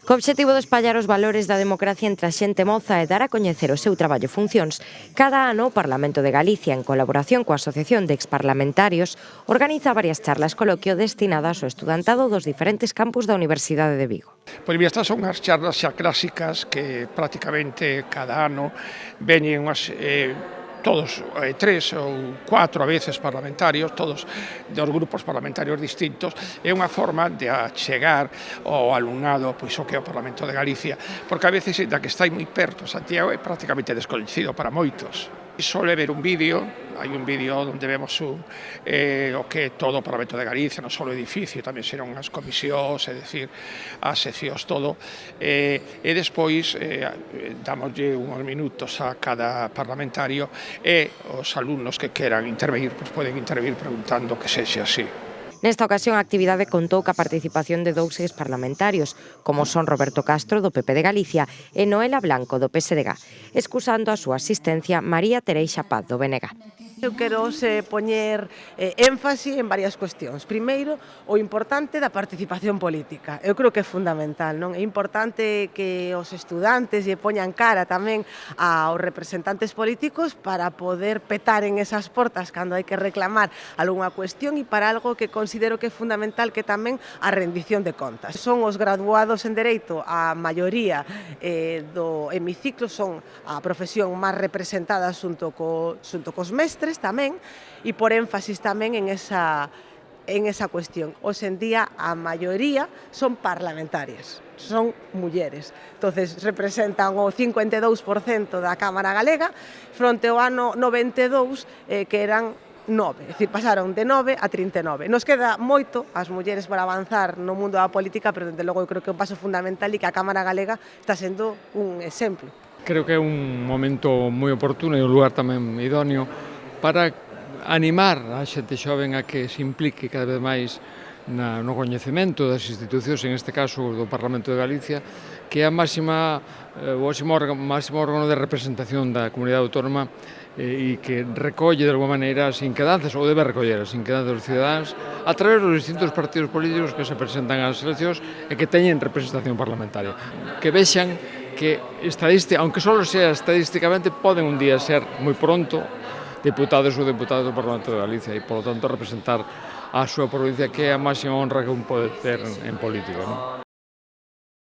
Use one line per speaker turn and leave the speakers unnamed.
Co obxectivo de espallar os valores da democracia entre a xente moza e dar a coñecer o seu traballo e funcións, cada ano o Parlamento de Galicia, en colaboración coa Asociación de Exparlamentarios, organiza varias charlas coloquio destinadas ao estudantado dos diferentes campus da Universidade de Vigo.
Pois mira, estas son as charlas xa clásicas que prácticamente cada ano veñen todos, 3 ou 4 a veces parlamentarios, todos dos grupos parlamentarios distintos, é unha forma de achegar ao alumnado pois o que é o Parlamento de Galicia, porque a veces, da que está moi perto, Santiago é prácticamente descoñecido para moitos. Sole ver un vídeo, hai un vídeo onde vemos o que é todo o Parlamento de Galicia, non só o edificio, tamén serán as comisións, é dicir, as seccións, todo, e despois damoslle uns minutos a cada parlamentario e os alumnos que queran intervenir, pois poden intervenir preguntando que sexa así.
Nesta ocasión, a actividade contou ca participación de 2 parlamentarios, como son Roberto Castro, do PP de Galicia, e Noela Blanco, do PSDG, excusando a súa asistencia María Tereixa Paz, do BNG.
Eu quero poñer énfasi en varias cuestións. Primeiro, o importante da participación política. Eu creo que é fundamental, non? É importante que os estudantes lle poñan cara tamén aos representantes políticos para poder petar en esas portas cando hai que reclamar algunha cuestión e para algo que considero que é fundamental, que tamén a rendición de contas. Son os graduados en Dereito, a maioría do hemiciclo, son a profesión máis representada xunto cos mestres tamén, e por énfasis tamén en esa cuestión. Hoxe en día a maioría son parlamentarias, son mulleres. Entonces representan o 52% da Cámara Galega fronte ao ano 92 que eran 9, é dicir, pasaron de 9 a 39. Nos queda moito as mulleres por avanzar no mundo da política, pero desde logo eu creo que é un paso fundamental e que a Cámara Galega está sendo un exemplo.
Creo que é un momento moi oportuno e un lugar tamén idóneo para animar a xente xoven a que se implique cada vez máis no coñecemento das institucións, en este caso do Parlamento de Galicia, que é o máximo órgano de representación da comunidade autónoma e que recolle de alguma maneira as inquedanzas, ou debe recoller as inquedanzas dos cidadáns a través dos distintos partidos políticos que se presentan ás eleccións e que teñen representación parlamentaria. Que vexan que, aunque só sea estadísticamente, poden un día ser moi pronto deputados ou deputadas do Parlamento de Galicia e, polo tanto, representar a súa provincia, que é a máxima honra que un pode ter en política, non?